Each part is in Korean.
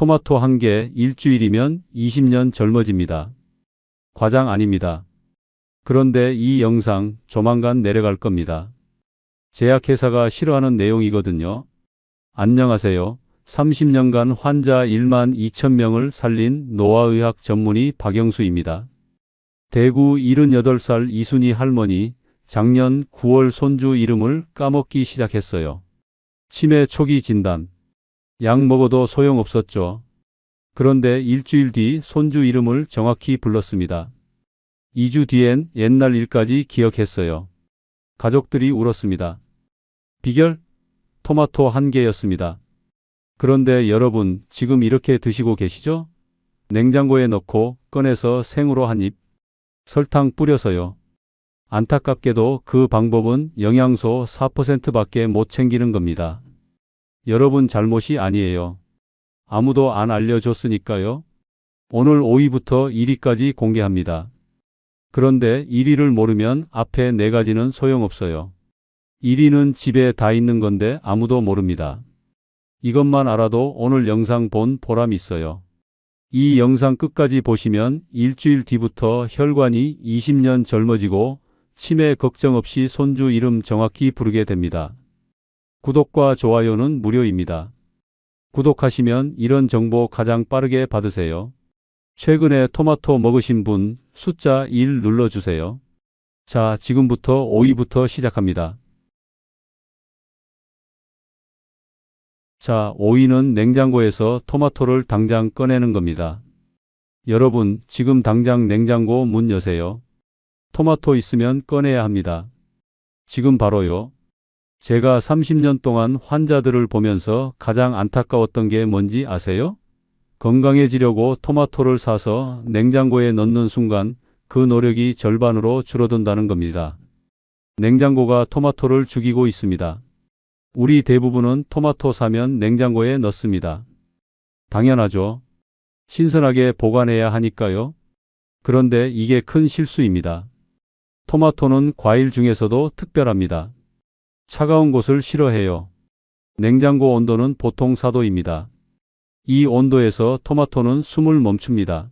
토마토 한 개 일주일이면 20년 젊어집니다. 과장 아닙니다. 그런데 이 영상 조만간 내려갈 겁니다. 제약회사가 싫어하는 내용이거든요. 안녕하세요. 30년간 환자 1만 2천 명을 살린 노화의학 전문의 박영수입니다. 대구 78살 이순희 할머니, 작년 9월 손주 이름을 까먹기 시작했어요. 치매 초기 진단. 약 먹어도 소용없었죠. 그런데 일주일 뒤 손주 이름을 정확히 불렀습니다. 2주 뒤엔 옛날 일까지 기억했어요. 가족들이 울었습니다. 비결? 토마토 한 개였습니다. 그런데 여러분, 지금 이렇게 드시고 계시죠? 냉장고에 넣고 꺼내서 생으로 한 입. 설탕 뿌려서요. 안타깝게도 그 방법은 영양소 4%밖에 못 챙기는 겁니다. 여러분 잘못이 아니에요. 아무도 안 알려줬으니까요. 오늘 5위부터 1위까지 공개합니다. 그런데 1위를 모르면 앞에 4가지는 소용없어요. 1위는 집에 다 있는 건데 아무도 모릅니다. 이것만 알아도 오늘 영상 본 보람 있어요. 이 영상 끝까지 보시면 일주일 뒤부터 혈관이 20년 젊어지고 치매 걱정 없이 손주 이름 정확히 부르게 됩니다. 구독과 좋아요는 무료입니다. 구독하시면 이런 정보 가장 빠르게 받으세요. 최근에 토마토 먹으신 분 숫자 1 눌러주세요. 자, 지금부터 5위부터 시작합니다. 자, 5위는 냉장고에서 토마토를 당장 꺼내는 겁니다. 여러분, 지금 당장 냉장고 문 여세요. 토마토 있으면 꺼내야 합니다. 지금 바로요. 제가 30년 동안 환자들을 보면서 가장 안타까웠던 게 뭔지 아세요? 건강해지려고 토마토를 사서 냉장고에 넣는 순간 그 노력이 절반으로 줄어든다는 겁니다. 냉장고가 토마토를 죽이고 있습니다. 우리 대부분은 토마토 사면 냉장고에 넣습니다. 당연하죠. 신선하게 보관해야 하니까요. 그런데 이게 큰 실수입니다. 토마토는 과일 중에서도 특별합니다. 차가운 곳을 싫어해요. 냉장고 온도는 보통 4도입니다. 이 온도에서 토마토는 숨을 멈춥니다.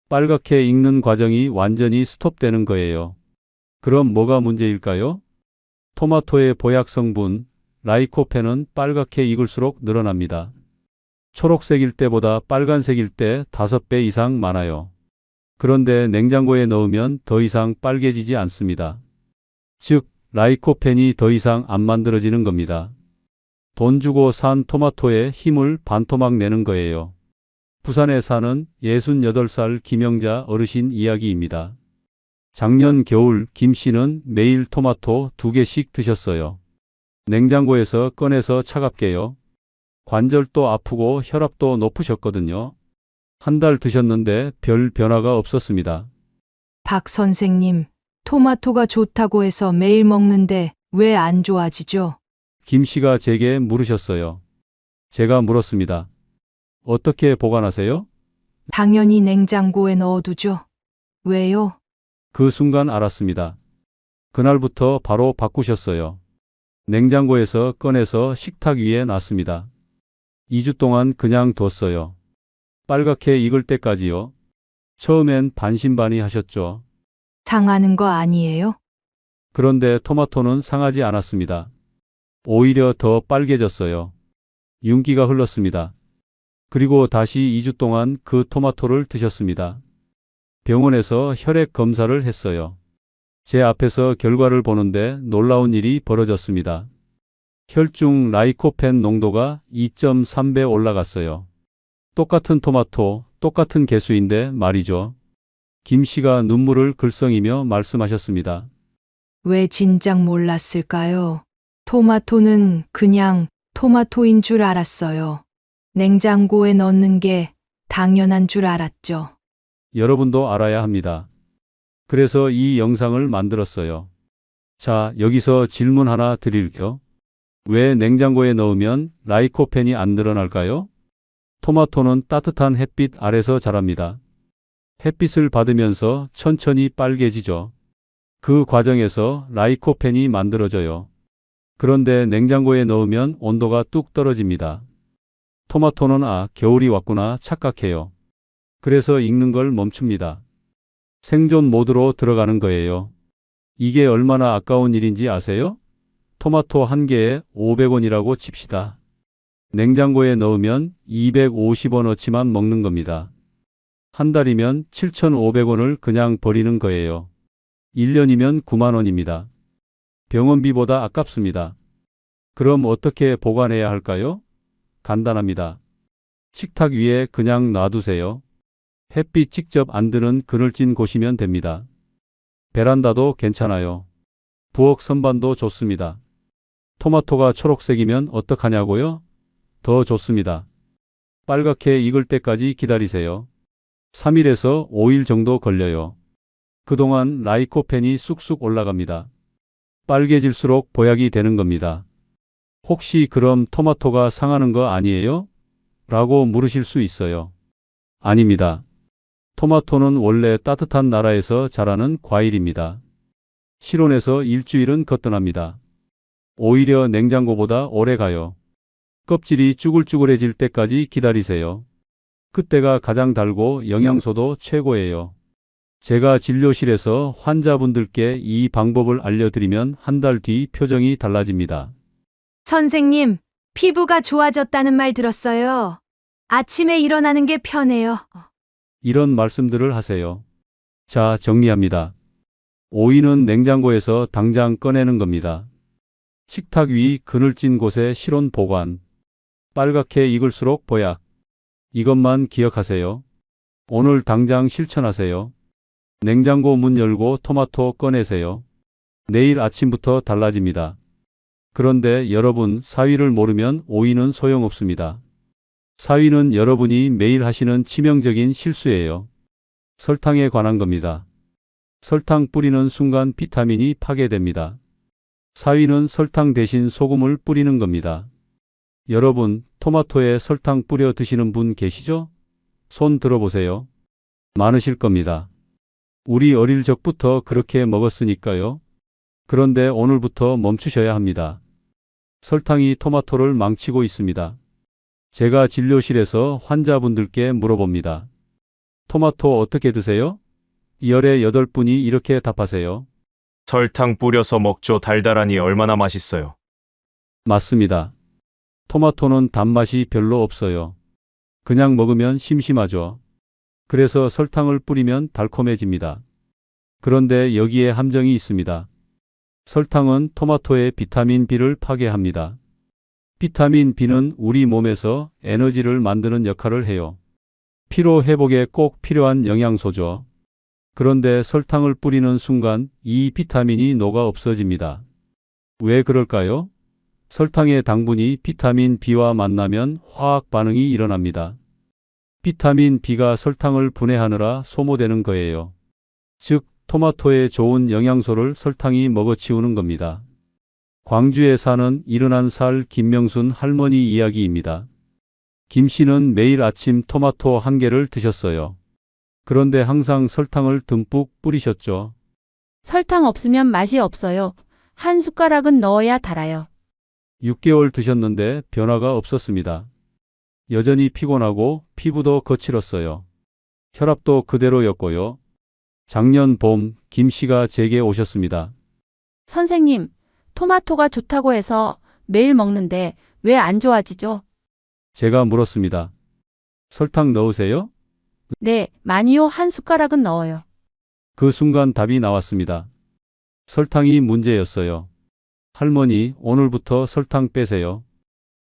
빨갛게 익는 과정이 완전히 스톱되는 거예요. 그럼 뭐가 문제일까요? 토마토의 보약 성분, 라이코펜은 빨갛게 익을수록 늘어납니다. 초록색일 때보다 빨간색일 때 5배 이상 많아요. 그런데 냉장고에 넣으면 더 이상 빨개지지 않습니다. 즉, 라이코펜이 더 이상 안 만들어지는 겁니다. 돈 주고 산 토마토에 힘을 반토막 내는 거예요. 부산에 사는 68살 김영자 어르신 이야기입니다. 작년 겨울 김 씨는 매일 토마토 2개씩 드셨어요. 냉장고에서 꺼내서 차갑게요. 관절도 아프고 혈압도 높으셨거든요. 한 달 드셨는데 별 변화가 없었습니다. 박 선생님, 토마토가 좋다고 해서 매일 먹는데 왜 안 좋아지죠? 김 씨가 제게 물으셨어요. 제가 물었습니다. 어떻게 보관하세요? 당연히 냉장고에 넣어두죠. 왜요? 그 순간 알았습니다. 그날부터 바로 바꾸셨어요. 냉장고에서 꺼내서 식탁 위에 놨습니다. 2주 동안 그냥 뒀어요. 빨갛게 익을 때까지요. 처음엔 반신반의하셨죠. 상하는 거 아니에요? 그런데 토마토는 상하지 않았습니다. 오히려 더 빨개졌어요. 윤기가 흘렀습니다. 그리고 다시 2주 동안 그 토마토를 드셨습니다. 병원에서 혈액 검사를 했어요. 제 앞에서 결과를 보는데 놀라운 일이 벌어졌습니다. 혈중 라이코펜 농도가 2.3배 올라갔어요. 똑같은 토마토, 똑같은 개수인데 말이죠. 김 씨가 눈물을 글썽이며 말씀하셨습니다. 왜 진작 몰랐을까요? 토마토는 그냥 토마토인 줄 알았어요. 냉장고에 넣는 게 당연한 줄 알았죠. 여러분도 알아야 합니다. 그래서 이 영상을 만들었어요. 자, 여기서 질문 하나 드릴게요. 왜 냉장고에 넣으면 라이코펜이 안 늘어날까요? 토마토는 따뜻한 햇빛 아래서 자랍니다. 햇빛을 받으면서 천천히 빨개지죠. 그 과정에서 라이코펜이 만들어져요. 그런데 냉장고에 넣으면 온도가 뚝 떨어집니다. 토마토는 겨울이 왔구나 착각해요. 그래서 익는 걸 멈춥니다. 생존 모드로 들어가는 거예요. 이게 얼마나 아까운 일인지 아세요? 토마토 한 개에 500원이라고 칩시다. 냉장고에 넣으면 250원어치만 먹는 겁니다. 한 달이면 7,500원을 그냥 버리는 거예요. 1년이면 9만 원입니다. 병원비보다 아깝습니다. 그럼 어떻게 보관해야 할까요? 간단합니다. 식탁 위에 그냥 놔두세요. 햇빛 직접 안 드는 그늘진 곳이면 됩니다. 베란다도 괜찮아요. 부엌 선반도 좋습니다. 토마토가 초록색이면 어떡하냐고요? 더 좋습니다. 빨갛게 익을 때까지 기다리세요. 3일에서 5일 정도 걸려요. 그동안 라이코펜이 쑥쑥 올라갑니다. 빨개질수록 보약이 되는 겁니다. 혹시 그럼 토마토가 상하는 거 아니에요? 라고 물으실 수 있어요. 아닙니다. 토마토는 원래 따뜻한 나라에서 자라는 과일입니다. 실온에서 일주일은 거뜬합니다. 오히려 냉장고보다 오래 가요. 껍질이 쭈글쭈글해질 때까지 기다리세요. 그때가 가장 달고 영양소도 최고예요. 제가 진료실에서 환자분들께 이 방법을 알려드리면 한 달 뒤 표정이 달라집니다. 선생님, 피부가 좋아졌다는 말 들었어요. 아침에 일어나는 게 편해요. 이런 말씀들을 하세요. 자, 정리합니다. 오이는 냉장고에서 당장 꺼내는 겁니다. 식탁 위 그늘진 곳에 실온 보관. 빨갛게 익을수록 보약. 이것만 기억하세요. 오늘 당장 실천하세요. 냉장고 문 열고 토마토 꺼내세요. 내일 아침부터 달라집니다. 그런데 여러분, 사위를 모르면 오이는 소용없습니다. 사위는 여러분이 매일 하시는 치명적인 실수예요. 설탕에 관한 겁니다. 설탕 뿌리는 순간 비타민이 파괴됩니다. 사위는 설탕 대신 소금을 뿌리는 겁니다. 여러분, 토마토에 설탕 뿌려 드시는 분 계시죠? 손 들어보세요. 많으실 겁니다. 우리 어릴 적부터 그렇게 먹었으니까요. 그런데 오늘부터 멈추셔야 합니다. 설탕이 토마토를 망치고 있습니다. 제가 진료실에서 환자분들께 물어봅니다. 토마토 어떻게 드세요? 열의 8분이 이렇게 답하세요. 설탕 뿌려서 먹죠. 달달하니 얼마나 맛있어요. 맞습니다. 토마토는 단맛이 별로 없어요. 그냥 먹으면 심심하죠. 그래서 설탕을 뿌리면 달콤해집니다. 그런데 여기에 함정이 있습니다. 설탕은 토마토의 비타민 B를 파괴합니다. 비타민 B는 우리 몸에서 에너지를 만드는 역할을 해요. 피로 회복에 꼭 필요한 영양소죠. 그런데 설탕을 뿌리는 순간 이 비타민이 녹아 없어집니다. 왜 그럴까요? 설탕의 당분이 비타민 B와 만나면 화학 반응이 일어납니다. 비타민 B가 설탕을 분해하느라 소모되는 거예요. 즉, 토마토에 좋은 영양소를 설탕이 먹어치우는 겁니다. 광주에 사는 71살 김명순 할머니 이야기입니다. 김 씨는 매일 아침 토마토 한 개를 드셨어요. 그런데 항상 설탕을 듬뿍 뿌리셨죠. 설탕 없으면 맛이 없어요. 한 숟가락은 넣어야 달아요. 6개월 드셨는데 변화가 없었습니다. 여전히 피곤하고 피부도 거칠었어요. 혈압도 그대로였고요. 작년 봄 김 씨가 제게 오셨습니다. 선생님, 토마토가 좋다고 해서 매일 먹는데 왜 안 좋아지죠? 제가 물었습니다. 설탕 넣으세요? 네, 많이요. 한 숟가락은 넣어요. 그 순간 답이 나왔습니다. 설탕이 문제였어요. 할머니, 오늘부터 설탕 빼세요.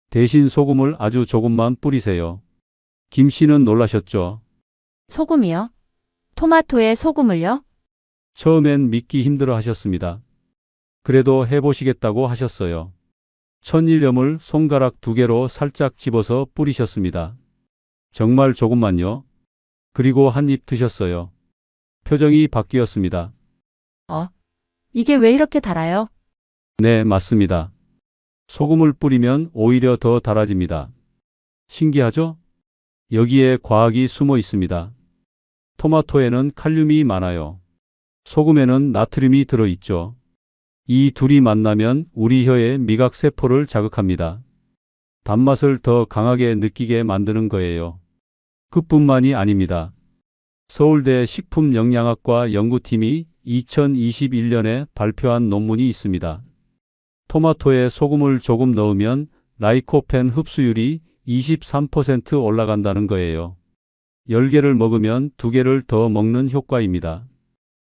대신 소금을 아주 조금만 뿌리세요. 김 씨는 놀라셨죠. 소금이요? 토마토에 소금을요? 처음엔 믿기 힘들어 하셨습니다. 그래도 해보시겠다고 하셨어요. 천일염을 손가락 2개로 살짝 집어서 뿌리셨습니다. 정말 조금만요. 그리고 한 입 드셨어요. 표정이 바뀌었습니다. 이게 왜 이렇게 달아요? 네, 맞습니다. 소금을 뿌리면 오히려 더 달아집니다. 신기하죠? 여기에 과학이 숨어 있습니다. 토마토에는 칼륨이 많아요. 소금에는 나트륨이 들어있죠. 이 둘이 만나면 우리 혀의 미각세포를 자극합니다. 단맛을 더 강하게 느끼게 만드는 거예요. 그뿐만이 아닙니다. 서울대 식품영양학과 연구팀이 2021년에 발표한 논문이 있습니다. 토마토에 소금을 조금 넣으면 라이코펜 흡수율이 23% 올라간다는 거예요. 10개를 먹으면 2개를 더 먹는 효과입니다.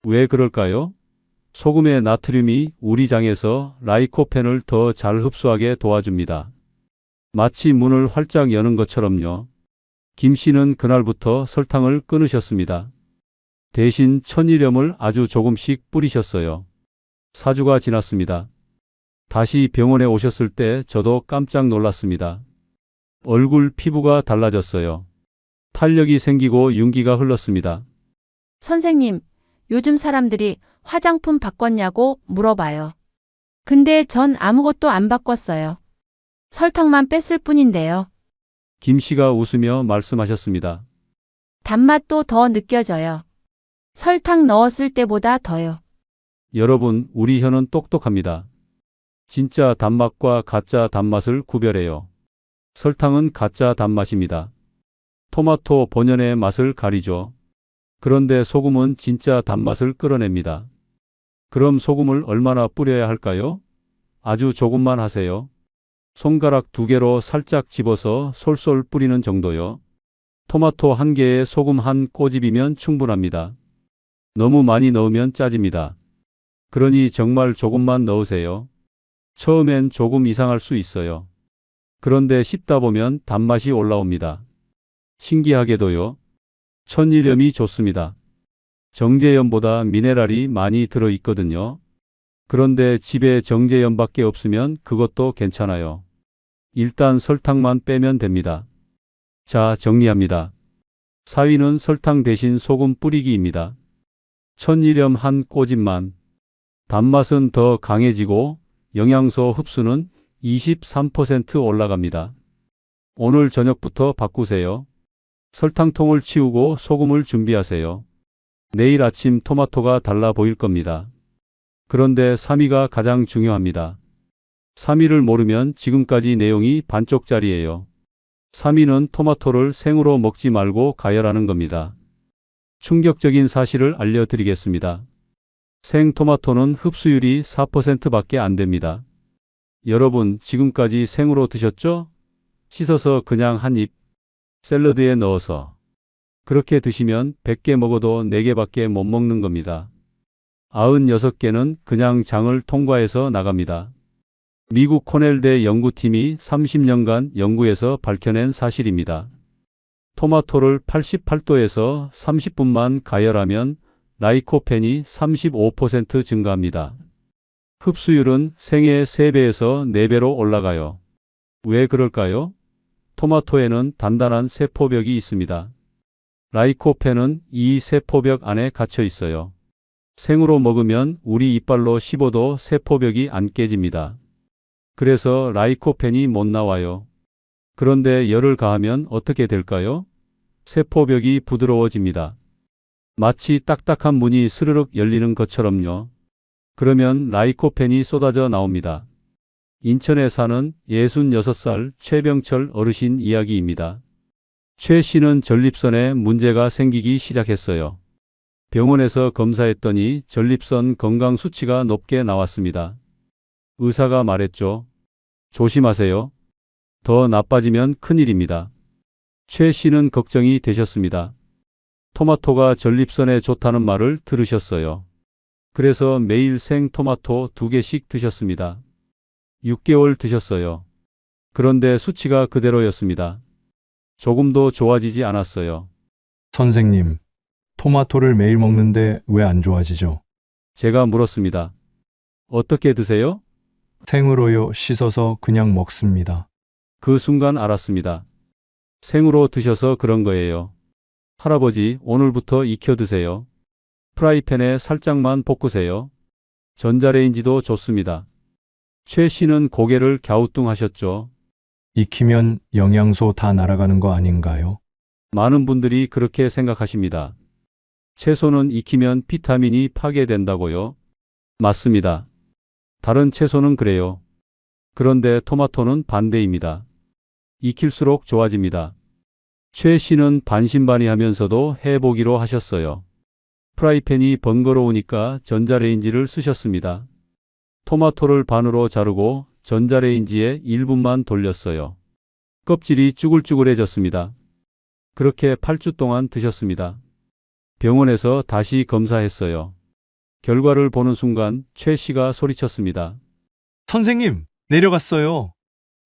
왜 그럴까요? 소금의 나트륨이 우리 장에서 라이코펜을 더 잘 흡수하게 도와줍니다. 마치 문을 활짝 여는 것처럼요. 김 씨는 그날부터 설탕을 끊으셨습니다. 대신 천일염을 아주 조금씩 뿌리셨어요. 4주가 지났습니다. 다시 병원에 오셨을 때 저도 깜짝 놀랐습니다. 얼굴 피부가 달라졌어요. 탄력이 생기고 윤기가 흘렀습니다. 선생님, 요즘 사람들이 화장품 바꿨냐고 물어봐요. 근데 전 아무것도 안 바꿨어요. 설탕만 뺐을 뿐인데요. 김 씨가 웃으며 말씀하셨습니다. 단맛도 더 느껴져요. 설탕 넣었을 때보다 더요. 여러분, 우리 혀는 똑똑합니다. 진짜 단맛과 가짜 단맛을 구별해요. 설탕은 가짜 단맛입니다. 토마토 본연의 맛을 가리죠. 그런데 소금은 진짜 단맛을 끌어냅니다. 그럼 소금을 얼마나 뿌려야 할까요? 아주 조금만 하세요. 손가락 2개로 살짝 집어서 솔솔 뿌리는 정도요. 토마토 1개에 소금 1꼬집이면 충분합니다. 너무 많이 넣으면 짜집니다. 그러니 정말 조금만 넣으세요. 처음엔 조금 이상할 수 있어요. 그런데 씹다 보면 단맛이 올라옵니다. 신기하게도요. 천일염이 좋습니다. 정제염보다 미네랄이 많이 들어있거든요. 그런데 집에 정제염밖에 없으면 그것도 괜찮아요. 일단 설탕만 빼면 됩니다. 자, 정리합니다. 4위는 설탕 대신 소금 뿌리기입니다. 천일염 1꼬집만. 단맛은 더 강해지고 영양소 흡수는 23% 올라갑니다. 오늘 저녁부터 바꾸세요. 설탕통을 치우고 소금을 준비하세요. 내일 아침 토마토가 달라 보일 겁니다. 그런데 3위가 가장 중요합니다. 3위를 모르면 지금까지 내용이 반쪽짜리예요. 3위는 토마토를 생으로 먹지 말고 가열하는 겁니다. 충격적인 사실을 알려드리겠습니다. 생토마토는 흡수율이 4%밖에 안 됩니다. 여러분, 지금까지 생으로 드셨죠? 씻어서 그냥 한 입, 샐러드에 넣어서. 그렇게 드시면 100개 먹어도 4개밖에 못 먹는 겁니다. 96개는 그냥 장을 통과해서 나갑니다. 미국 코넬대 연구팀이 30년간 연구해서 밝혀낸 사실입니다. 토마토를 88도에서 30분만 가열하면 라이코펜이 35% 증가합니다. 흡수율은 생의 3배에서 4배로 올라가요. 왜 그럴까요? 토마토에는 단단한 세포벽이 있습니다. 라이코펜은 이 세포벽 안에 갇혀 있어요. 생으로 먹으면 우리 이빨로 씹어도 세포벽이 안 깨집니다. 그래서 라이코펜이 못 나와요. 그런데 열을 가하면 어떻게 될까요? 세포벽이 부드러워집니다. 마치 딱딱한 문이 스르륵 열리는 것처럼요. 그러면 라이코펜이 쏟아져 나옵니다. 인천에 사는 66살 최병철 어르신 이야기입니다. 최 씨는 전립선에 문제가 생기기 시작했어요. 병원에서 검사했더니 전립선 건강 수치가 높게 나왔습니다. 의사가 말했죠. 조심하세요. 더 나빠지면 큰일입니다. 최 씨는 걱정이 되셨습니다. 토마토가 전립선에 좋다는 말을 들으셨어요. 그래서 매일 생토마토 2개씩 드셨습니다. 6개월 드셨어요. 그런데 수치가 그대로였습니다. 조금도 좋아지지 않았어요. 선생님, 토마토를 매일 먹는데 왜 안 좋아지죠? 제가 물었습니다. 어떻게 드세요? 생으로요, 씻어서 그냥 먹습니다. 그 순간 알았습니다. 생으로 드셔서 그런 거예요. 할아버지, 오늘부터 익혀 드세요. 프라이팬에 살짝만 볶으세요. 전자레인지도 좋습니다. 최 씨는 고개를 갸우뚱하셨죠. 익히면 영양소 다 날아가는 거 아닌가요? 많은 분들이 그렇게 생각하십니다. 채소는 익히면 비타민이 파괴된다고요? 맞습니다. 다른 채소는 그래요. 그런데 토마토는 반대입니다. 익힐수록 좋아집니다. 최 씨는 반신반의하면서도 해보기로 하셨어요. 프라이팬이 번거로우니까 전자레인지를 쓰셨습니다. 토마토를 반으로 자르고 전자레인지에 1분만 돌렸어요. 껍질이 쭈글쭈글해졌습니다. 그렇게 8주 동안 드셨습니다. 병원에서 다시 검사했어요. 결과를 보는 순간 최 씨가 소리쳤습니다. 선생님, 내려갔어요.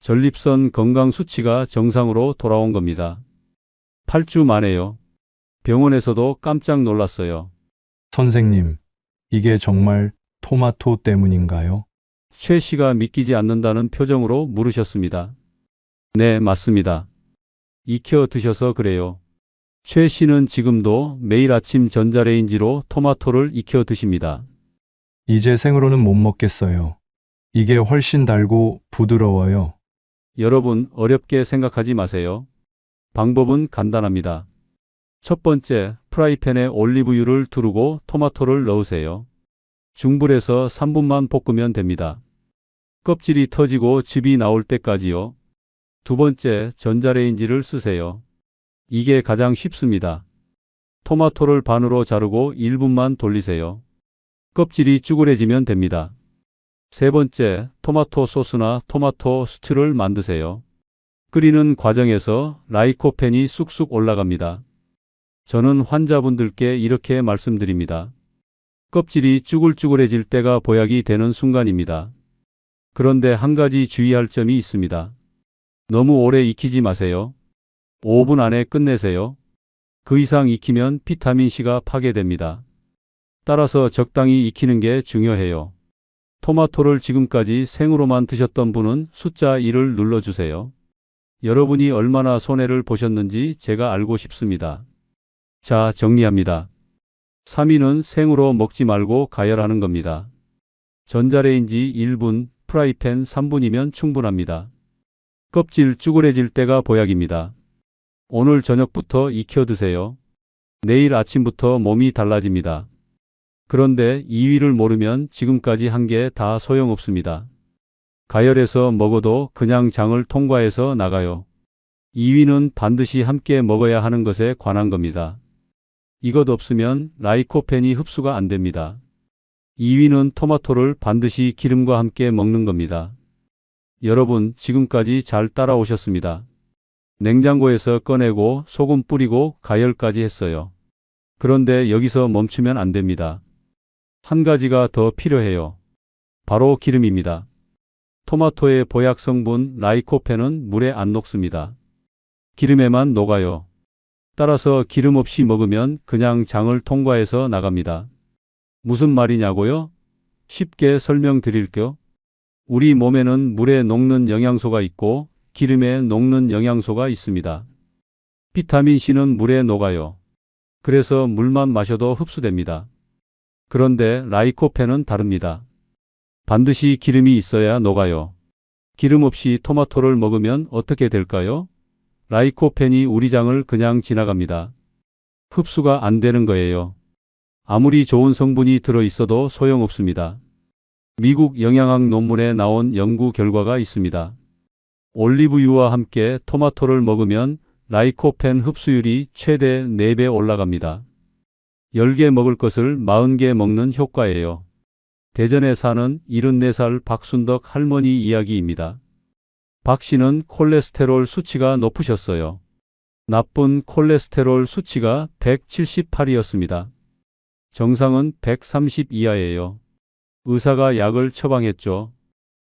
전립선 건강 수치가 정상으로 돌아온 겁니다. 8주 만에요. 병원에서도 깜짝 놀랐어요. 선생님, 이게 정말 토마토 때문인가요? 최 씨가 믿기지 않는다는 표정으로 물으셨습니다. 네, 맞습니다. 익혀 드셔서 그래요. 최 씨는 지금도 매일 아침 전자레인지로 토마토를 익혀 드십니다. 이제 생으로는 못 먹겠어요. 이게 훨씬 달고 부드러워요. 여러분, 어렵게 생각하지 마세요. 방법은 간단합니다. 첫 번째, 프라이팬에 올리브유를 두르고 토마토를 넣으세요. 중불에서 3분만 볶으면 됩니다. 껍질이 터지고 즙이 나올 때까지요. 두 번째, 전자레인지를 쓰세요. 이게 가장 쉽습니다. 토마토를 반으로 자르고 1분만 돌리세요. 껍질이 쭈그레지면 됩니다. 세 번째, 토마토 소스나 토마토 스튜를 만드세요. 끓이는 과정에서 라이코펜이 쑥쑥 올라갑니다. 저는 환자분들께 이렇게 말씀드립니다. 껍질이 쭈글쭈글해질 때가 보약이 되는 순간입니다. 그런데 한 가지 주의할 점이 있습니다. 너무 오래 익히지 마세요. 5분 안에 끝내세요. 그 이상 익히면 비타민C가 파괴됩니다. 따라서 적당히 익히는 게 중요해요. 토마토를 지금까지 생으로만 드셨던 분은 숫자 1을 눌러주세요. 여러분이 얼마나 손해를 보셨는지 제가 알고 싶습니다. 자, 정리합니다. 3위는 생으로 먹지 말고 가열하는 겁니다. 전자레인지 1분, 프라이팬 3분이면 충분합니다. 껍질 쭈그레질 때가 보약입니다. 오늘 저녁부터 익혀 드세요. 내일 아침부터 몸이 달라집니다. 그런데 2위를 모르면 지금까지 한 게 다 소용없습니다. 가열해서 먹어도 그냥 장을 통과해서 나가요. 2위는 반드시 함께 먹어야 하는 것에 관한 겁니다. 이것 없으면 라이코펜이 흡수가 안 됩니다. 2위는 토마토를 반드시 기름과 함께 먹는 겁니다. 여러분, 지금까지 잘 따라오셨습니다. 냉장고에서 꺼내고 소금 뿌리고 가열까지 했어요. 그런데 여기서 멈추면 안 됩니다. 한 가지가 더 필요해요. 바로 기름입니다. 토마토의 보약 성분 라이코펜은 물에 안 녹습니다. 기름에만 녹아요. 따라서 기름 없이 먹으면 그냥 장을 통과해서 나갑니다. 무슨 말이냐고요? 쉽게 설명드릴게요. 우리 몸에는 물에 녹는 영양소가 있고 기름에 녹는 영양소가 있습니다. 비타민C는 물에 녹아요. 그래서 물만 마셔도 흡수됩니다. 그런데 라이코펜은 다릅니다. 반드시 기름이 있어야 녹아요. 기름 없이 토마토를 먹으면 어떻게 될까요? 라이코펜이 우리 장을 그냥 지나갑니다. 흡수가 안 되는 거예요. 아무리 좋은 성분이 들어있어도 소용없습니다. 미국 영양학 논문에 나온 연구 결과가 있습니다. 올리브유와 함께 토마토를 먹으면 라이코펜 흡수율이 최대 4배 올라갑니다. 10개 먹을 것을 40개 먹는 효과예요. 대전에 사는 74살 박순덕 할머니 이야기입니다. 박 씨는 콜레스테롤 수치가 높으셨어요. 나쁜 콜레스테롤 수치가 178이었습니다. 정상은 130 이하예요. 의사가 약을 처방했죠.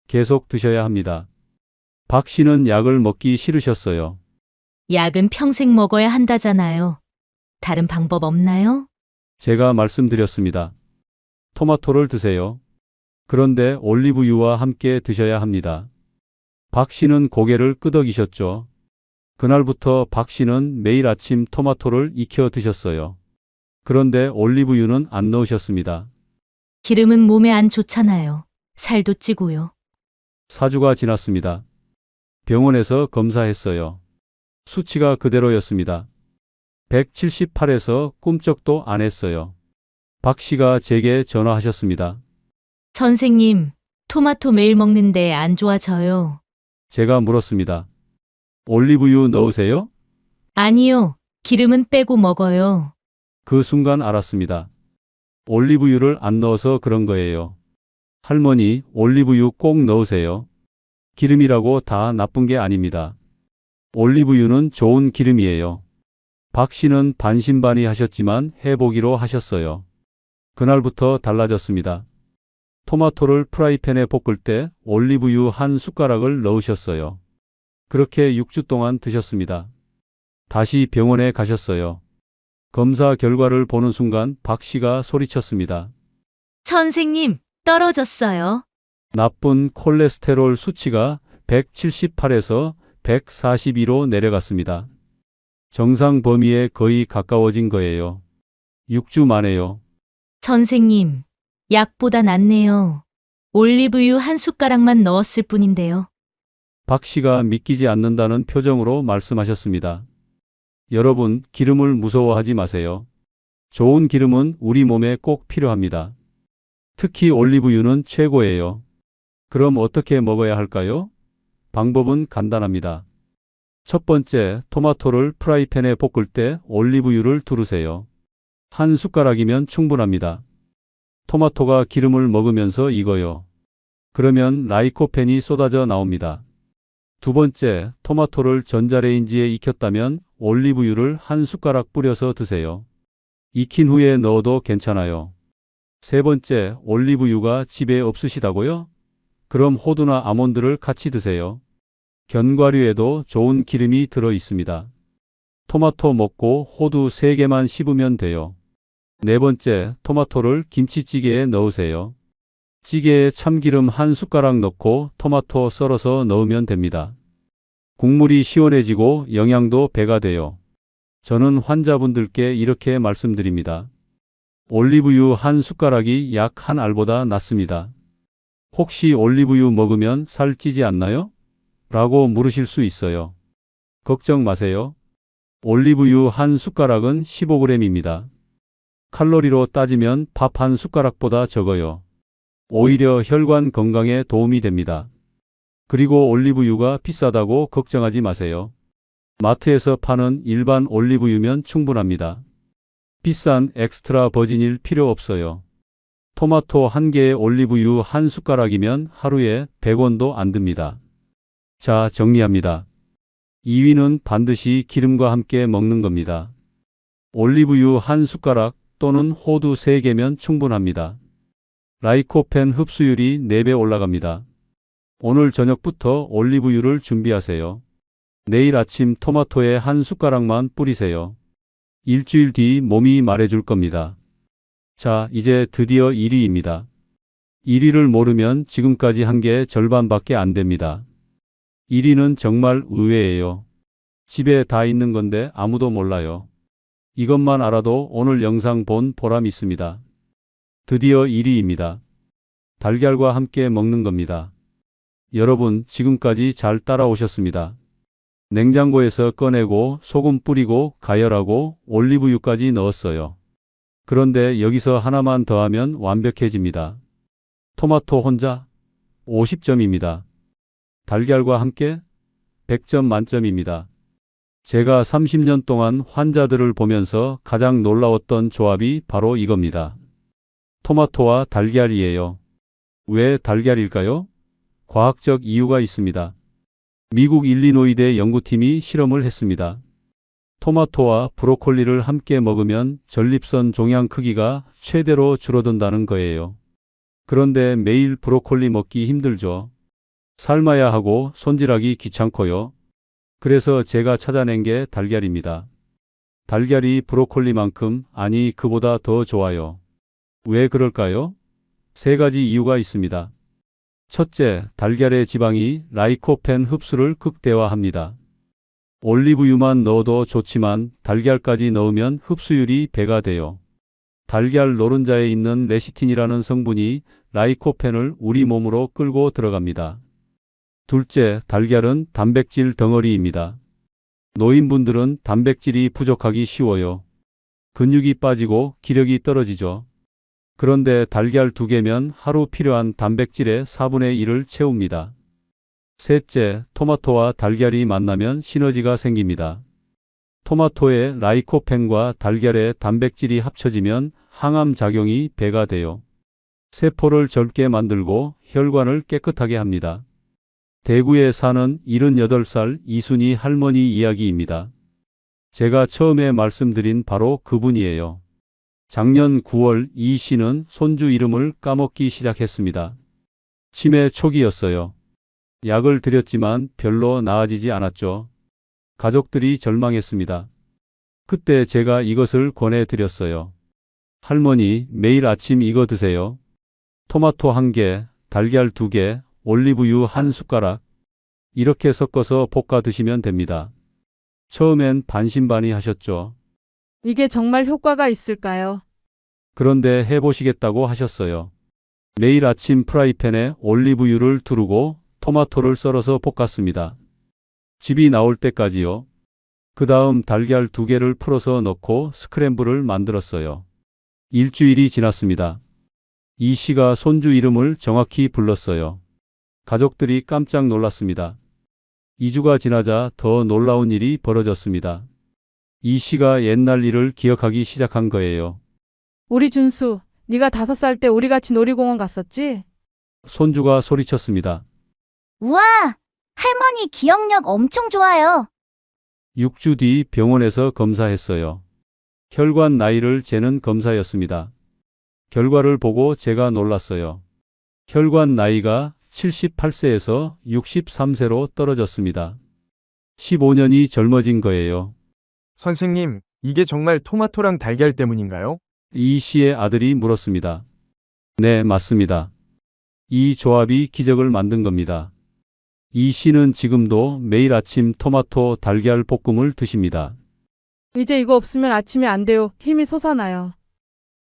계속 드셔야 합니다. 박 씨는 약을 먹기 싫으셨어요. 약은 평생 먹어야 한다잖아요. 다른 방법 없나요? 제가 말씀드렸습니다. 토마토를 드세요. 그런데 올리브유와 함께 드셔야 합니다. 박 씨는 고개를 끄덕이셨죠. 그날부터 박 씨는 매일 아침 토마토를 익혀 드셨어요. 그런데 올리브유는 안 넣으셨습니다. 기름은 몸에 안 좋잖아요. 살도 찌고요. 4주가 지났습니다. 병원에서 검사했어요. 수치가 그대로였습니다. 178에서 꿈쩍도 안 했어요. 박 씨가 제게 전화하셨습니다. 선생님, 토마토 매일 먹는데 안 좋아져요. 제가 물었습니다. 올리브유 넣으세요? 아니요. 기름은 빼고 먹어요. 그 순간 알았습니다. 올리브유를 안 넣어서 그런 거예요. 할머니, 올리브유 꼭 넣으세요. 기름이라고 다 나쁜 게 아닙니다. 올리브유는 좋은 기름이에요. 박 씨는 반신반의하셨지만 해보기로 하셨어요. 그날부터 달라졌습니다. 토마토를 프라이팬에 볶을 때 올리브유 한 숟가락을 넣으셨어요. 그렇게 6주 동안 드셨습니다. 다시 병원에 가셨어요. 검사 결과를 보는 순간 박 씨가 소리쳤습니다. 선생님, 떨어졌어요. 나쁜 콜레스테롤 수치가 178에서 142로 내려갔습니다. 정상 범위에 거의 가까워진 거예요. 6주 만에요. 선생님, 약보다 낫네요. 올리브유 한 숟가락만 넣었을 뿐인데요. 박 씨가 믿기지 않는다는 표정으로 말씀하셨습니다. 여러분, 기름을 무서워하지 마세요. 좋은 기름은 우리 몸에 꼭 필요합니다. 특히 올리브유는 최고예요. 그럼 어떻게 먹어야 할까요? 방법은 간단합니다. 첫 번째, 토마토를 프라이팬에 볶을 때 올리브유를 두르세요. 한 숟가락이면 충분합니다. 토마토가 기름을 먹으면서 익어요. 그러면 라이코펜이 쏟아져 나옵니다. 두 번째, 토마토를 전자레인지에 익혔다면 올리브유를 한 숟가락 뿌려서 드세요. 익힌 후에 넣어도 괜찮아요. 세 번째, 올리브유가 집에 없으시다고요? 그럼 호두나 아몬드를 같이 드세요. 견과류에도 좋은 기름이 들어 있습니다. 토마토 먹고 호두 3개만 씹으면 돼요. 네 번째, 토마토를 김치찌개에 넣으세요. 찌개에 참기름 한 숟가락 넣고 토마토 썰어서 넣으면 됩니다. 국물이 시원해지고 영양도 배가 돼요. 저는 환자분들께 이렇게 말씀드립니다. 올리브유 한 숟가락이 약 한 알보다 낫습니다. 혹시 올리브유 먹으면 살 찌지 않나요? 라고 물으실 수 있어요. 걱정 마세요. 올리브유 한 숟가락은 15g입니다. 칼로리로 따지면 밥 한 숟가락보다 적어요. 오히려 혈관 건강에 도움이 됩니다. 그리고 올리브유가 비싸다고 걱정하지 마세요. 마트에서 파는 일반 올리브유면 충분합니다. 비싼 엑스트라 버진일 필요 없어요. 토마토 한 개에 올리브유 한 숟가락이면 하루에 100원도 안 듭니다. 자, 정리합니다. 2위는 반드시 기름과 함께 먹는 겁니다. 올리브유 한 숟가락 또는 호두 3개면 충분합니다. 라이코펜 흡수율이 4배 올라갑니다. 오늘 저녁부터 올리브유를 준비하세요. 내일 아침 토마토에 한 숟가락만 뿌리세요. 일주일 뒤 몸이 말해줄 겁니다. 자, 이제 드디어 1위입니다. 1위를 모르면 지금까지 한 게 절반밖에 안 됩니다. 1위는 정말 의외예요. 집에 다 있는 건데 아무도 몰라요. 이것만 알아도 오늘 영상 본 보람 있습니다. 드디어 1위입니다. 달걀과 함께 먹는 겁니다. 여러분, 지금까지 잘 따라오셨습니다. 냉장고에서 꺼내고 소금 뿌리고 가열하고 올리브유까지 넣었어요. 그런데 여기서 하나만 더하면 완벽해집니다. 토마토 혼자 50점입니다. 달걀과 함께 100점 만점입니다. 제가 30년 동안 환자들을 보면서 가장 놀라웠던 조합이 바로 이겁니다. 토마토와 달걀이에요. 왜 달걀일까요? 과학적 이유가 있습니다. 미국 일리노이대 연구팀이 실험을 했습니다. 토마토와 브로콜리를 함께 먹으면 전립선 종양 크기가 최대로 줄어든다는 거예요. 그런데 매일 브로콜리 먹기 힘들죠. 삶아야 하고 손질하기 귀찮고요. 그래서 제가 찾아낸 게 달걀입니다. 달걀이 브로콜리만큼, 아니 그보다 더 좋아요. 왜 그럴까요? 3가지 이유가 있습니다. 첫째, 달걀의 지방이 라이코펜 흡수를 극대화합니다. 올리브유만 넣어도 좋지만 달걀까지 넣으면 흡수율이 배가 돼요. 달걀 노른자에 있는 레시틴이라는 성분이 라이코펜을 우리 몸으로 끌고 들어갑니다. 둘째, 달걀은 단백질 덩어리입니다. 노인분들은 단백질이 부족하기 쉬워요. 근육이 빠지고 기력이 떨어지죠. 그런데 달걀 2개면 하루 필요한 단백질의 4분의 1을 채웁니다. 셋째, 토마토와 달걀이 만나면 시너지가 생깁니다. 토마토의 라이코펜과 달걀의 단백질이 합쳐지면 항암 작용이 배가 돼요. 세포를 젊게 만들고 혈관을 깨끗하게 합니다. 대구에 사는 78살 이순희 할머니 이야기입니다. 제가 처음에 말씀드린 바로 그분이에요. 작년 9월 이 씨는 손주 이름을 까먹기 시작했습니다. 치매 초기였어요. 약을 드렸지만 별로 나아지지 않았죠. 가족들이 절망했습니다. 그때 제가 이것을 권해드렸어요. 할머니, 매일 아침 이거 드세요. 토마토 1개, 달걀 2개, 올리브유 1숟가락. 이렇게 섞어서 볶아 드시면 됩니다. 처음엔 반신반의하셨죠. 이게 정말 효과가 있을까요? 그런데 해보시겠다고 하셨어요. 매일 아침 프라이팬에 올리브유를 두르고 토마토를 썰어서 볶았습니다. 즙이 나올 때까지요. 그 다음 달걀 2개를 풀어서 넣고 스크램블을 만들었어요. 일주일이 지났습니다. 이 씨가 손주 이름을 정확히 불렀어요. 가족들이 깜짝 놀랐습니다. 2주가 지나자 더 놀라운 일이 벌어졌습니다. 이 씨가 옛날 일을 기억하기 시작한 거예요. 우리 준수, 네가 5살 때 우리 같이 놀이공원 갔었지? 손주가 소리쳤습니다. 우와! 할머니 기억력 엄청 좋아요. 6주 뒤 병원에서 검사했어요. 혈관 나이를 재는 검사였습니다. 결과를 보고 제가 놀랐어요. 혈관 나이가 78세에서 63세로 떨어졌습니다. 15년이 젊어진 거예요. 선생님, 이게 정말 토마토랑 달걀 때문인가요? 이 씨의 아들이 물었습니다. 네, 맞습니다. 이 조합이 기적을 만든 겁니다. 이 씨는 지금도 매일 아침 토마토 달걀 볶음을 드십니다. 이제 이거 없으면 아침에 안 돼요. 힘이 솟아나요.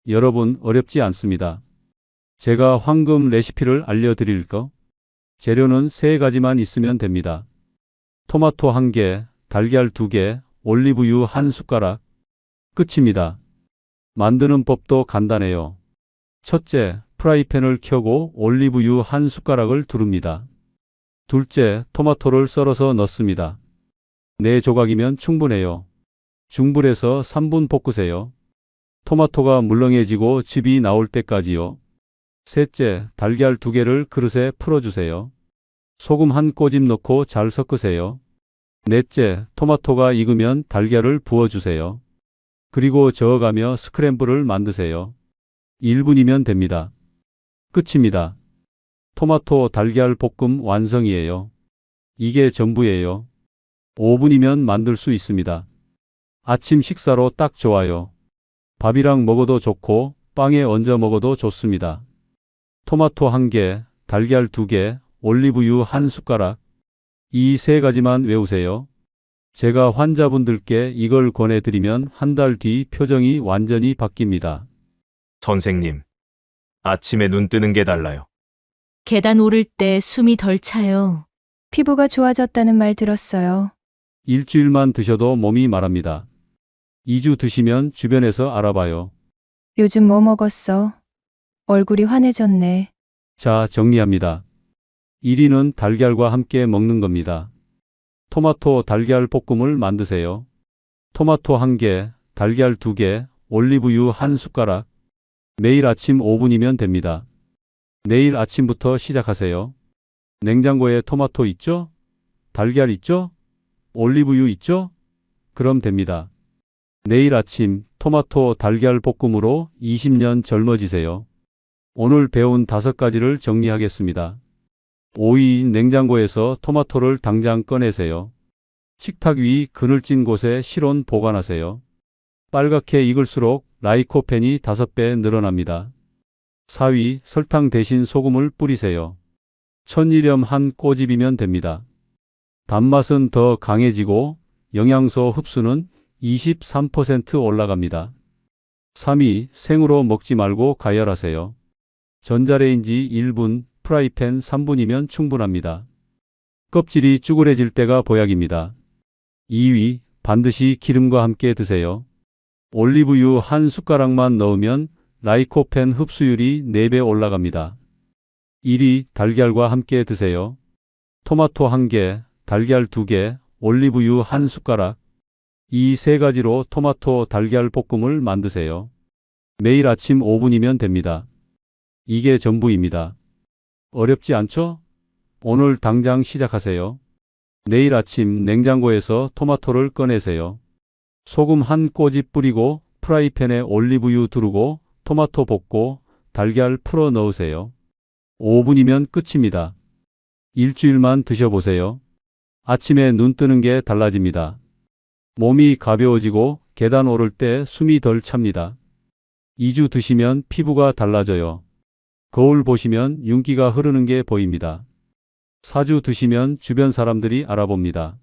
여러분, 어렵지 않습니다. 제가 황금 레시피를 알려드릴까? 재료는 3가지만 있으면 됩니다. 토마토 1개, 달걀 2개, 올리브유 1숟가락. 끝입니다. 만드는 법도 간단해요. 첫째, 프라이팬을 켜고 올리브유 1숟가락을 두릅니다. 둘째, 토마토를 썰어서 넣습니다. 4조각이면 충분해요. 중불에서 3분 볶으세요. 토마토가 물렁해지고 즙이 나올 때까지요. 셋째, 달걀 2개를 그릇에 풀어주세요. 소금 1꼬집 넣고 잘 섞으세요. 넷째, 토마토가 익으면 달걀을 부어주세요. 그리고 저어가며 스크램블을 만드세요. 1분이면 됩니다. 끝입니다. 토마토 달걀 볶음 완성이에요. 이게 전부예요. 5분이면 만들 수 있습니다. 아침 식사로 딱 좋아요. 밥이랑 먹어도 좋고 빵에 얹어 먹어도 좋습니다. 토마토 1개, 달걀 2개, 올리브유 1숟가락. 이 3가지만 외우세요. 제가 환자분들께 이걸 권해드리면 한 달 뒤 표정이 완전히 바뀝니다. 선생님, 아침에 눈 뜨는 게 달라요. 계단 오를 때 숨이 덜 차요. 피부가 좋아졌다는 말 들었어요. 일주일만 드셔도 몸이 말합니다. 2주 드시면 주변에서 알아봐요. 요즘 뭐 먹었어? 얼굴이 환해졌네. 자, 정리합니다. 1위는 달걀과 함께 먹는 겁니다. 토마토 달걀 볶음을 만드세요. 토마토 1개, 달걀 2개, 올리브유 1숟가락. 매일 아침 5분이면 됩니다. 내일 아침부터 시작하세요. 냉장고에 토마토 있죠? 달걀 있죠? 올리브유 있죠? 그럼 됩니다. 내일 아침 토마토 달걀 볶음으로 20년 젊어지세요. 오늘 배운 5가지를 정리하겠습니다. 5위, 냉장고에서 토마토를 당장 꺼내세요. 식탁 위 그늘진 곳에 실온 보관하세요. 빨갛게 익을수록 라이코펜이 5배 늘어납니다. 4위, 설탕 대신 소금을 뿌리세요. 천일염 1꼬집이면 됩니다. 단맛은 더 강해지고 영양소 흡수는 23% 올라갑니다. 3위, 생으로 먹지 말고 가열하세요. 전자레인지 1분, 프라이팬 3분이면 충분합니다. 껍질이 쭈그레질 때가 보약입니다. 2위, 반드시 기름과 함께 드세요. 올리브유 1숟가락만 넣으면 라이코펜 흡수율이 4배 올라갑니다. 1위, 달걀과 함께 드세요. 토마토 1개, 달걀 2개, 올리브유 1숟가락. 이 3가지로 토마토 달걀 볶음을 만드세요. 매일 아침 5분이면 됩니다. 이게 전부입니다. 어렵지 않죠? 오늘 당장 시작하세요. 내일 아침 냉장고에서 토마토를 꺼내세요. 소금 한 꼬집 뿌리고 프라이팬에 올리브유 두르고 토마토 볶고 달걀 풀어 넣으세요. 5분이면 끝입니다. 일주일만 드셔보세요. 아침에 눈 뜨는 게 달라집니다. 몸이 가벼워지고 계단 오를 때 숨이 덜 찹니다. 2주 드시면 피부가 달라져요. 거울 보시면 윤기가 흐르는 게 보입니다. 4주 드시면 주변 사람들이 알아봅니다.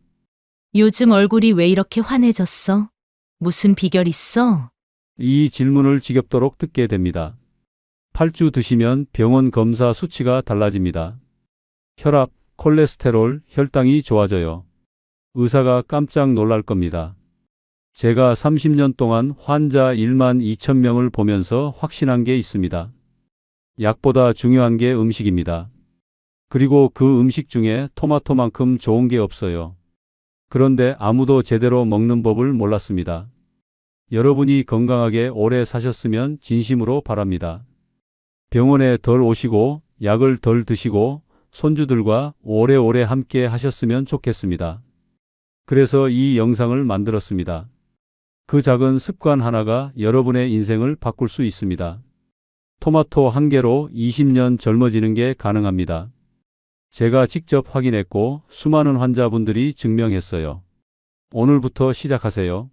요즘 얼굴이 왜 이렇게 환해졌어? 무슨 비결 있어? 이 질문을 지겹도록 듣게 됩니다. 8주 드시면 병원 검사 수치가 달라집니다. 혈압, 콜레스테롤, 혈당이 좋아져요. 의사가 깜짝 놀랄 겁니다. 제가 30년 동안 환자 1만 2천 명을 보면서 확신한 게 있습니다. 약보다 중요한 게 음식입니다. 그리고 그 음식 중에 토마토만큼 좋은 게 없어요. 그런데 아무도 제대로 먹는 법을 몰랐습니다. 여러분이 건강하게 오래 사셨으면 진심으로 바랍니다. 병원에 덜 오시고 약을 덜 드시고 손주들과 오래오래 함께 하셨으면 좋겠습니다. 그래서 이 영상을 만들었습니다. 그 작은 습관 하나가 여러분의 인생을 바꿀 수 있습니다. 토마토 1개로 20년 젊어지는 게 가능합니다. 제가 직접 확인했고 수많은 환자분들이 증명했어요. 오늘부터 시작하세요.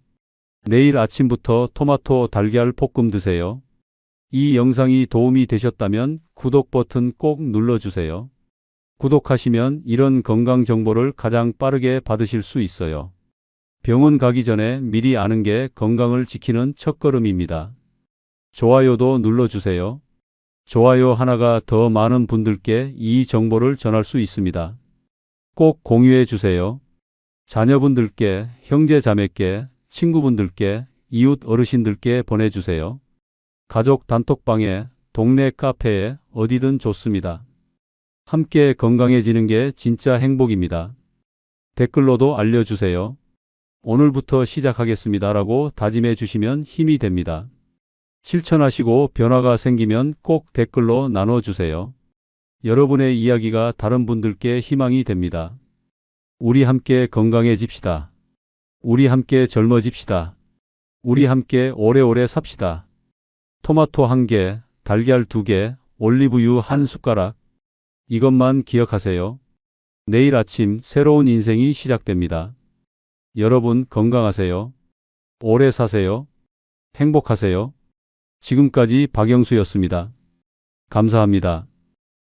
내일 아침부터 토마토 달걀 볶음 드세요. 이 영상이 도움이 되셨다면 구독 버튼 꼭 눌러주세요. 구독하시면 이런 건강 정보를 가장 빠르게 받으실 수 있어요. 병원 가기 전에 미리 아는 게 건강을 지키는 첫걸음입니다. 좋아요도 눌러주세요. 좋아요 하나가 더 많은 분들께 이 정보를 전할 수 있습니다. 꼭 공유해 주세요. 자녀분들께, 형제 자매께, 친구분들께, 이웃 어르신들께 보내주세요. 가족 단톡방에, 동네 카페에 어디든 좋습니다. 함께 건강해지는 게 진짜 행복입니다. 댓글로도 알려주세요. 오늘부터 시작하겠습니다라고 다짐해 주시면 힘이 됩니다. 실천하시고 변화가 생기면 꼭 댓글로 나눠주세요. 여러분의 이야기가 다른 분들께 희망이 됩니다. 우리 함께 건강해집시다. 우리 함께 젊어집시다. 우리 함께 오래오래 삽시다. 토마토 1개, 달걀 2개, 올리브유 1숟가락. 이것만 기억하세요. 내일 아침 새로운 인생이 시작됩니다. 여러분 건강하세요. 오래 사세요. 행복하세요. 지금까지 박영수였습니다. 감사합니다.